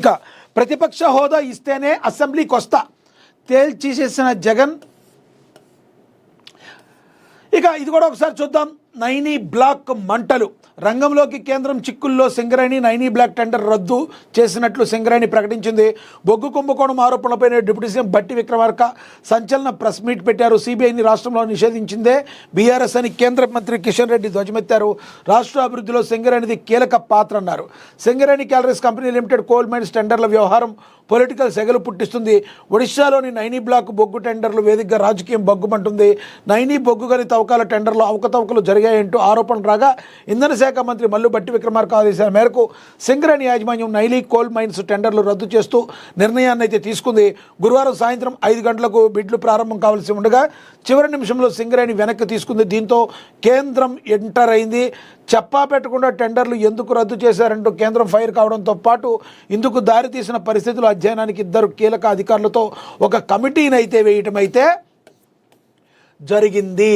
ఇక ప్రతిపక్ష హోదా ఇస్తేనే అసెంబ్లీకి వస్తా తేల్చేసిన జగన్. ఇక ఇది కూడా ఒకసారి చూద్దాం. నైనీ బ్లాక్ మంటలు రంగంలోకి కేంద్రం చిక్కుల్లో సింగరేణి నైనీ బ్లాక్ టెండర్ రద్దు చేసినట్లు సింగరేణి ప్రకటించింది. బొగ్గు కుంభకోణం ఆరోపణలపై డిప్యూటీ సీఎం బట్టి విక్రమార్క సంచలన ప్రెస్ మీట్ పెట్టారు. సిబిఐని రాష్ట్రంలో నిషేధించిందే బీఆర్ఎస్ అని కేంద్ర మంత్రి కిషన్ రెడ్డి ధ్వజమెత్తారు. రాష్ట్ర అభివృద్ధిలో సింగరేణిది కీలక పాత్ర అన్నారు. Singareni collieries company limited coal mines టెండర్ల వ్యవహారం పొలిటికల్ సెగలు పుట్టిస్తుంది. ఒడిశాలోని నైనీ బ్లాక్ బొగ్గు టెండర్లు వేదికగా రాజకీయం బగ్గుమంటుంది. నైనీ బొగ్గు గని తవ్వకాల టెండర్లో అవకతవకలు జరిగాయంటూ ఆరోపణలు రాగా ఇంధన శాఖ మంత్రి మల్లు బట్టి విక్రమార్క ఆదేశాల మేరకు సింగరేణి యాజమాన్యం నైనీ కోల్ మైన్స్ టెండర్లు రద్దు చేస్తూ నిర్ణయాన్ని అయితే తీసుకుంది. గురువారం సాయంత్రం 5 గంటలకు బిడ్లు ప్రారంభం కావాల్సి ఉండగా చివరి నిమిషంలో సింగరేణి వెనక్కి తీసుకుంది. దీంతో కేంద్రం ఎంటర్ అయింది. చెప్పా పెట్టకుండా టెండర్లు ఎందుకు రద్దు చేశారంటూ కేంద్రం ఫైర్ కావడంతో పాటు ఇందుకు దారితీసిన పరిస్థితుల అధ్యయనానికి 2 కీలక అధికారులతో ఒక కమిటీని అయితే వేయటం అయితే జరిగింది.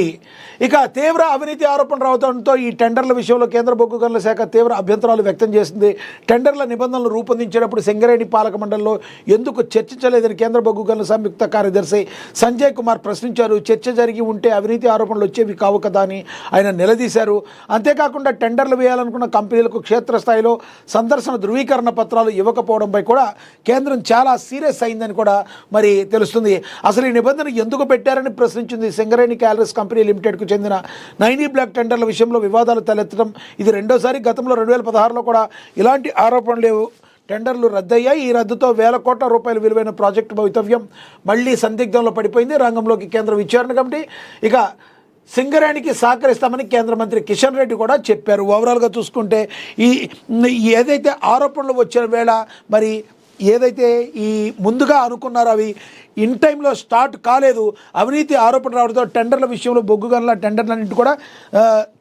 ఇక తీవ్ర అవినీతి ఆరోపణలు రావడంతో ఈ టెండర్ల విషయంలో కేంద్ర బొగ్గు గనుల శాఖ తీవ్ర అభ్యంతరాలు వ్యక్తం చేసింది. టెండర్ల నిబంధనలు రూపొందించేటప్పుడు సింగరేణి పాలక మండలిలో ఎందుకు చర్చించలేదని కేంద్ర బొగ్గు గనుల సంయుక్త కార్యదర్శి సంజయ్ కుమార్ ప్రశ్నించారు. చర్చ జరిగి ఉంటే అవినీతి ఆరోపణలు వచ్చేవి కావు కదా అని ఆయన నిలదీశారు. అంతేకాకుండా టెండర్లు వేయాలనుకున్న కంపెనీలకు క్షేత్రస్థాయిలో సందర్శన ధృవీకరణ పత్రాలు ఇవ్వకపోవడంపై కూడా కేంద్రం చాలా సీరియస్ అయిందని కూడా మరి తెలుస్తుంది. అసలు ఈ నిబంధన ఎందుకు పెట్టారని ప్రశ్నించింది. సింగరేణి క్యాలరీస్ కంపెనీ లిమిటెడ్కు చెందిన నైనీ బ్లాక్ టెండర్ల విషయంలో వివాదాలు తలెత్తడం ఇది రెండోసారి. గతంలో 2016లో కూడా ఇలాంటి ఆరోపణలు లేవు. టెండర్లు రద్దయ్యాయి. ఈ రద్దుతో వేల కోట్ల రూపాయల విలువైన ప్రాజెక్టు భవితవ్యం మళ్లీ సందిగ్ధంలో పడిపోయింది. రంగంలోకి కేంద్ర విచారణ కమిటీ ఇక సింగరేణికి సహకరిస్తామని కేంద్ర మంత్రి కిషన్ రెడ్డి కూడా చెప్పారు. ఓవరాల్గా చూసుకుంటే ఏదైతే ఆరోపణలు వచ్చిన వేళ మరి ఏదైతే ఈ ముందుగా అనుకున్నారో అవి ఇన్ టైంలో స్టార్ట్ కాలేదు. అవినీతి ఆరోపణ రావడంతో టెండర్ల విషయంలో బొగ్గు గనుల టెండర్లన్నింటి కూడా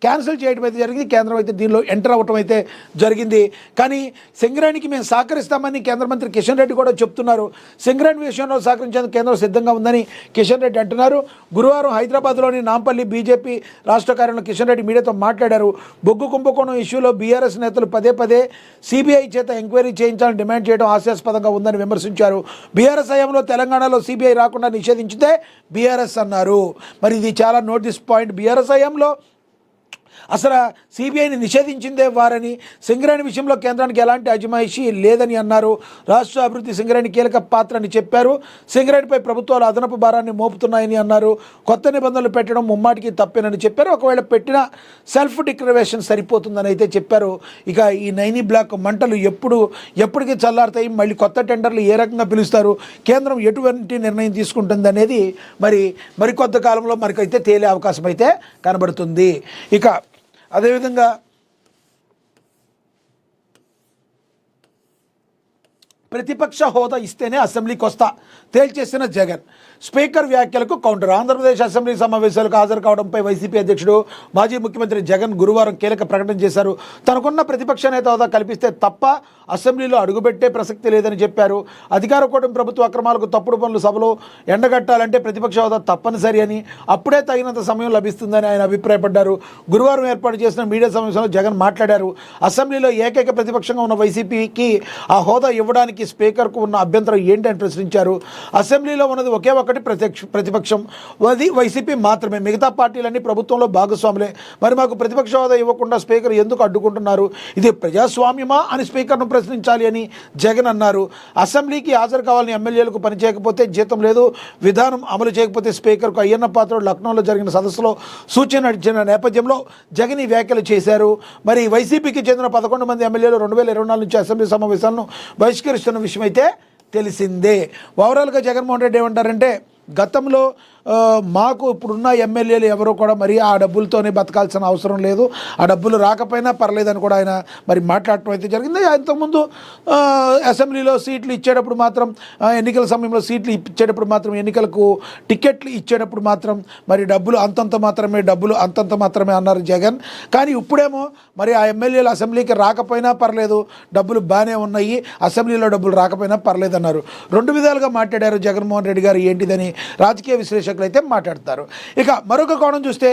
క్యాన్సిల్ చేయడం అయితే జరిగింది. కేంద్రం అయితే దీనిలో ఎంటర్ అవ్వటం అయితే జరిగింది. కానీ సింగరేణికి మేము సహకరిస్తామని కేంద్ర మంత్రి కిషన్ రెడ్డి కూడా చెప్తున్నారు. సింగరేణి విషయంలో సహకరించేందుకు కేంద్రం సిద్ధంగా ఉందని కిషన్ రెడ్డి అంటున్నారు. గురువారం హైదరాబాద్లోని నాంపల్లి బీజేపీ రాష్ట్ర కార్యాలయంలో కిషన్ రెడ్డి మీడియాతో మాట్లాడారు. బొగ్గు కుంభకోణం ఇష్యూలో బీఆర్ఎస్ నేతలు పదే సిబిఐ చేత ఎంక్వైరీ చేయించాలని డిమాండ్ చేయడం హాస్యాస్పదంగా ఉందని విమర్శించారు. బీఆర్ఎస్ హయాంలో తెలంగాణలో సిబిఐ రాకుండా నిషేధించితే బీఆర్ఎస్ అన్నారు. మరి ఇది చాలా నోట్ దిస్ పాయింట్. బీఆర్ఎస్ హయాంలో అసలు సిబిఐని నిషేధించిందే వారని, సింగరేణి విషయంలో కేంద్రానికి ఎలాంటి అజమాయిషీ లేదని అన్నారు. రాష్ట్ర అభివృద్ధి సింగరేణి కీలక పాత్ర అని చెప్పారు. సింగరేణిపై ప్రభుత్వాలు అదనపు భారాన్ని మోపుతున్నాయని అన్నారు. కొత్త నిబంధనలు పెట్టడం ముమ్మాటికి తప్పేనని చెప్పారు. ఒకవేళ పెట్టిన సెల్ఫ్ డిక్లరేషన్ సరిపోతుందని అయితే చెప్పారు. ఇక ఈ నైనీ బ్లాక్ మంటలు ఎప్పటికీ చల్లారుతాయి, మళ్ళీ కొత్త టెండర్లు ఏ రకంగా పిలుస్తారు, కేంద్రం ఎటువంటి నిర్ణయం తీసుకుంటుంది అనేది మరికొద్ది కాలంలో మనకైతే తేలే అవకాశం అయితే కనబడుతుంది. ఇక అదేవిధంగా ప్రతిపక్ష హోదా ఇస్తేనే అసెంబ్లీకి వస్తా తేల్చేసిన జగన్. స్పీకర్ వ్యాఖ్యలకు కౌంటర్. ఆంధ్రప్రదేశ్ అసెంబ్లీ సమావేశాలకు హాజరు కావడంపై వైసీపీ అధ్యక్షుడు మాజీ ముఖ్యమంత్రి జగన్ గురువారం కీలక ప్రకటన చేశారు. తనకున్న ప్రతిపక్ష నేత హోదా కల్పిస్తే తప్ప అసెంబ్లీలో అడుగుపెట్టే ప్రసక్తి లేదని చెప్పారు. అధికార కూటమి ప్రభుత్వ అక్రమాలకు తప్పుడు పనులు సభలో ఎండగట్టాలంటే ప్రతిపక్ష హోదా తప్పనిసరి అని, అప్పుడే తగినంత సమయం లభిస్తుందని ఆయన అభిప్రాయపడ్డారు. గురువారం ఏర్పాటు చేసిన మీడియా సమావేశంలో జగన్ మాట్లాడారు. అసెంబ్లీలో ఏకైక ప్రతిపక్షంగా ఉన్న వైసీపీకి ఆ హోదా ఇవ్వడానికి స్పీకర్కు ఉన్న అభ్యంతరం ఏంటి అని ప్రశ్నించారు. అసెంబ్లీలో ఉన్నది ఒకే ఒకటి ప్రతిపక్షం, అది వైసీపీ మాత్రమే. మిగతా పార్టీలన్నీ ప్రభుత్వంలో భాగస్వాములే. మరి మాకు ప్రతిపక్ష హోదా ఇవ్వకుండా స్పీకర్ ఎందుకు అడ్డుకుంటున్నారు? ఇది ప్రజాస్వామ్యమా అని స్పీకర్ను ప్రశ్నించాలి అని జగన్ అన్నారు. అసెంబ్లీకి హాజరు కావాలని ఎమ్మెల్యేలకు పని చేయకపోతే జీతం లేదు, విధానం అమలు చేయకపోతే స్పీకర్కు అయ్యన్న పాత్రుడు లక్నోలో జరిగిన సదస్సులో సూచన ఇచ్చిన నేపథ్యంలో జగన్ ఈ వ్యాఖ్యలు చేశారు. మరి వైసీపీకి చెందిన 11 మంది ఎమ్మెల్యేలు 2024 నుంచి అసెంబ్లీ సమావేశాలను బహిష్కరిస్తున్న విషయం అయితే తెలిసిందే. ఓవరాల్గా జగన్మోహన్ రెడ్డి ఏమంటారంటే గతంలో మాకు ఇప్పుడున్న ఎమ్మెల్యేలు ఎవరో కూడా మరి ఆ డబ్బులతోనే బతకాల్సిన అవసరం లేదు, ఆ డబ్బులు రాకపోయినా పర్లేదని కూడా ఆయన మరి మాట్లాడటం అయితే జరిగింది. ఇంతకుముందు అసెంబ్లీలో సీట్లు ఇచ్చేటప్పుడు మాత్రం, ఎన్నికల సమయంలో సీట్లు ఇచ్చేటప్పుడు మాత్రం, ఎన్నికలకు టికెట్లు ఇచ్చేటప్పుడు మాత్రం మరి డబ్బులు అంతంత మాత్రమే అన్నారు జగన్. కానీ ఇప్పుడేమో మరి ఆ ఎమ్మెల్యేలు అసెంబ్లీకి రాకపోయినా పర్లేదు, డబ్బులు బాగానే ఉన్నాయి, అసెంబ్లీలో డబ్బులు రాకపోయినా పర్లేదు అన్నారు. 2 విధాలుగా మాట్లాడారు జగన్మోహన్ రెడ్డి గారు. ఏంటిదని రాజకీయ విశ్లేషకులు అయితే మాట్లాడతారు. ఇక మరొక కోణం చూస్తే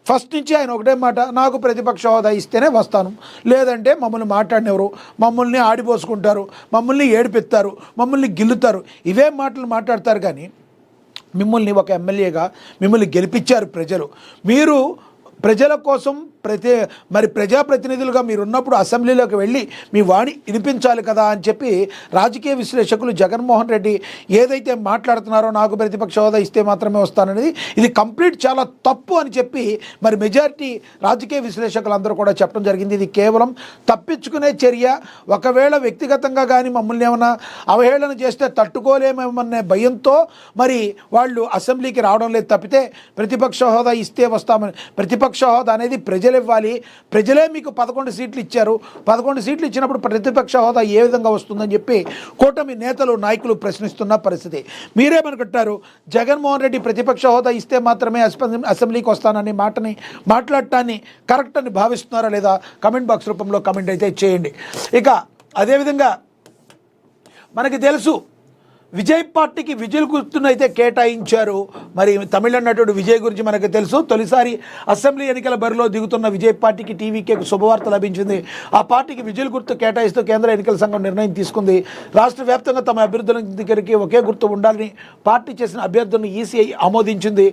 ఫస్ట్ నుంచి ఆయన ఒకటే మాట, నాకు ప్రతిపక్ష హోదా ఇస్తేనే వస్తాను, లేదంటే మమ్మల్ని మాట్లాడినెవరు, మమ్మల్ని ఆడిపోసుకుంటారు, మమ్మల్ని ఏడిపిస్తారు, మమ్మల్ని గిల్లుతారు, ఇవే మాటలు మాట్లాడతారు. కానీ మిమ్మల్ని ఒక ఎమ్మెల్యేగా మిమ్మల్ని గెలిపించారు ప్రజలు. మీరు ప్రజల కోసం ప్రజాప్రతినిధులుగా మీరున్నప్పుడు అసెంబ్లీలోకి వెళ్ళి మీ వాణి వినిపించాలి కదా అని చెప్పి రాజకీయ విశ్లేషకులు జగన్మోహన్ రెడ్డి ఏదైతే మాట్లాడుతున్నారో, నాకు ప్రతిపక్ష హోదా ఇస్తే మాత్రమే వస్తాననేది, ఇది కంప్లీట్ చాలా తప్పు అని చెప్పి మెజారిటీ రాజకీయ విశ్లేషకులందరూ కూడా చెప్పడం జరిగింది. ఇది కేవలం తప్పించుకునే చర్య. ఒకవేళ వ్యక్తిగతంగా కానీ మమ్మల్ని ఏమైనా అవహేళన చేస్తే తట్టుకోలేమేమనే భయంతో వాళ్ళు అసెంబ్లీకి రావడం లేదు తప్పితే ప్రతిపక్ష హోదా ఇస్తే వస్తామని. ప్రతిపక్ష హోదా అనేది ప్రజలు ఇవ్వాలి. ప్రజలే మీకు 11 సీట్లు ఇచ్చారు. 11 సీట్లు ఇచ్చినప్పుడు ప్రతిపక్ష హోదా ఏ విధంగా వస్తుందని చెప్పి కూటమి నేతలు, నాయకులు ప్రశ్నిస్తున్న పరిస్థితి. మీరేమనుకుంటారు? జగన్మోహన్ రెడ్డి ప్రతిపక్ష హోదా ఇస్తే మాత్రమే అసెంబ్లీకి వస్తానని మాటని మాట్లాడటాన్ని కరెక్ట్ అని భావిస్తున్నారా లేదా? కమెంట్ బాక్స్ రూపంలో కమెంట్ అయితే చేయండి. ఇక అదేవిధంగా మనకి తెలుసు, విజయ్ పార్టీకి విజిల్ గుర్తునైతే కేటాయించారు. తమిళ నటుడు విజయ్ గురించి మనకు తెలుసు. తొలిసారి అసెంబ్లీ ఎన్నికల బరిలో దిగుతున్న విజయ్ పార్టీకి టీవీకేకు శుభవార్త లభించింది. ఆ పార్టీకి విజిల్ గుర్తు కేటాయిస్తూ కేంద్ర ఎన్నికల సంఘం నిర్ణయం తీసుకుంది. రాష్ట్ర వ్యాప్తంగా తమ అభ్యర్థుల దగ్గరికి ఒకే గుర్తు ఉండాలని పార్టీ చేసిన అభ్యర్థులను ఈసీఐ ఆమోదించింది.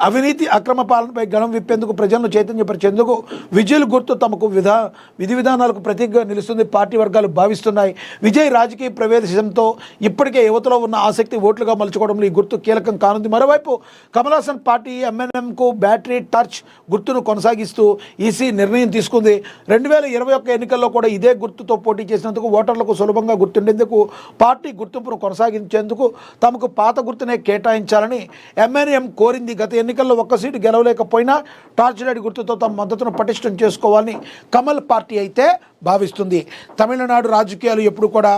అవినీతి అక్రమ పాలనపై గళం విప్పేందుకు, ప్రజలను చైతన్యపరిచేందుకు విజిల్ గుర్తు తమకు విధి విధానాలకు ప్రతీకగా నిలుస్తుంది పార్టీ వర్గాలు భావిస్తున్నాయి. విజయ్ రాజకీయ ప్రవేశంతో ఇప్పటికే యువతలో ఉన్న ఆసక్తి ఓట్లుగా మలుచుకోవడంలో ఈ గుర్తు కీలకం కానుంది. మరోవైపు కమల్ హాసన్ పార్టీ ఎంఎన్ఎంకు బ్యాటరీ టార్చ్ గుర్తును కొనసాగిస్తూ ఈసీ నిర్ణయం తీసుకుంది. 2021 ఎన్నికల్లో కూడా ఇదే గుర్తుతో పోటీ చేసినందుకు ఓటర్లకు సులభంగా గుర్తుండేందుకు పార్టీ గుర్తింపును కొనసాగించేందుకు తమకు పాత గుర్తునే కేటాయించాలని ఎంఎన్ఎం కోరింది. గత ఎన్నికల్లో ఒక్క సీటు గెలవలేకపోయినా టార్చ్ లైట్ గుర్తుతో తమ మద్దతును పటిష్టం చేసుకోవాలని కమల్ పార్టీ అయితే భావిస్తుంది. తమిళనాడు రాజకీయాలు ఎప్పుడు కూడా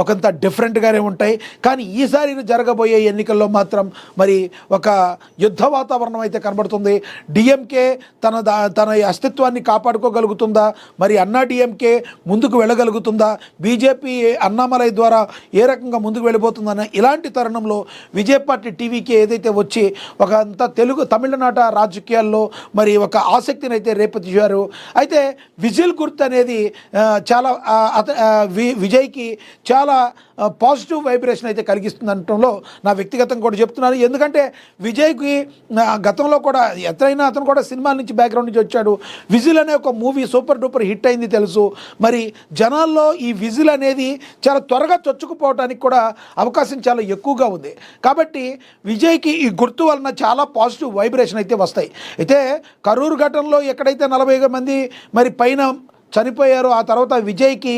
ఒకంత డిఫరెంట్గానే ఉంటాయి. కానీ ఈసారి జరగబోయే ఎన్నికల్లో మాత్రం ఒక యుద్ధ వాతావరణం అయితే కనబడుతుంది. డిఎంకే తన అస్తిత్వాన్ని కాపాడుకోగలుగుతుందా? అన్నా డిఎంకే ముందుకు వెళ్ళగలుగుతుందా? బీజేపీ అన్నామలై ద్వారా ఏ రకంగా ముందుకు వెళ్ళిపోతుందన్న ఇలాంటి తరుణంలో విజయ్ పార్టీ టీవీకి ఏదైతే వచ్చి తమిళనాట రాజకీయాల్లో ఒక ఆసక్తిని అయితే రేపొచ్చారు. అయితే విజిల్ గుర్తు అనేది చాలా విజయ్కి చాలా పాజిటివ్ వైబ్రేషన్ అయితే కలిగిస్తుంది అనటంలో నా వ్యక్తిగతంగా కూడా చెప్తున్నాను. ఎందుకంటే విజయ్కి గతంలో కూడా ఎత్తైనా అతను కూడా సినిమాల నుంచి బ్యాక్గ్రౌండ్ నుంచి వచ్చాడు. విజిల్ అనే ఒక మూవీ సూపర్ డూపర్ హిట్ అయింది తెలుసు. జనాల్లో ఈ విజిల్ అనేది చాలా త్వరగా చొచ్చుకుపోవడానికి కూడా అవకాశం చాలా ఎక్కువగా ఉంది. కాబట్టి విజయ్కి ఈ గుర్తు వలన చాలా పాజిటివ్ వైబ్రేషన్ అయితే వస్తాయి. అయితే కరూరు ఘటనలో ఎక్కడైతే 40 మంది పైన చనిపోయారు, ఆ తర్వాత విజయ్కి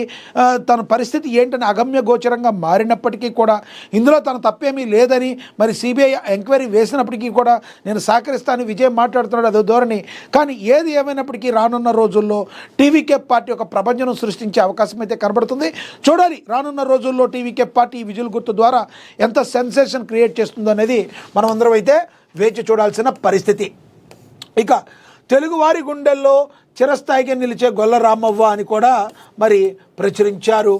తన పరిస్థితి ఏంటని అగమ్య గోచరంగా మారినప్పటికీ కూడా ఇందులో తన తప్పేమీ లేదని సిబిఐ ఎంక్వైరీ వేసినప్పటికీ కూడా నేను సహకరిస్తానని విజయ్ మాట్లాడుతున్నాడు, అదో ధోరణి. కానీ ఏది ఏమైనప్పటికీ రానున్న రోజుల్లో టీవీకే పార్టీ ఒక ప్రపంచం సృష్టించే అవకాశం అయితే కనబడుతుంది. చూడాలి రానున్న రోజుల్లో టీవీకే పార్టీ విజిల్ గుర్తు ద్వారా ఎంత సెన్సేషన్ క్రియేట్ చేస్తుందో అనేది మనం అందరం అయితే వేచి చూడాల్సిన పరిస్థితి. ఇక తెలుగువారి గుండెల్లో చిరస్థాయిగా నిలిచే గొల్ల రామవ్వ అని కూడా ప్రచురించారు.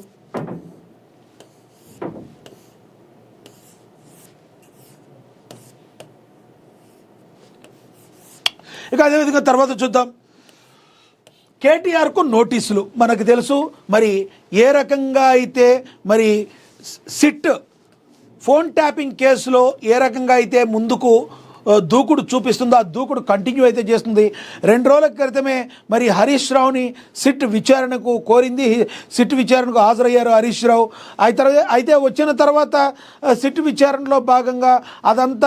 ఇక అదేవిధంగా తర్వాత చూద్దాం. కేటీఆర్కు నోటీసులు మనకు తెలుసు. ఏ రకంగా అయితే సిట్ ఫోన్ ట్యాపింగ్ కేసులో ఏ రకంగా అయితే ముందుకు దూకుడు చూపిస్తుందో ఆ దూకుడు కంటిన్యూ అయితే చేస్తుంది. 2 రోజుల క్రితమే హరీష్ రావుని సిట్ విచారణకు కోరింది. సిట్ విచారణకు హాజరయ్యారు హరీష్ రావు. అయితే వచ్చిన తర్వాత సిట్ విచారణలో భాగంగా అదంతా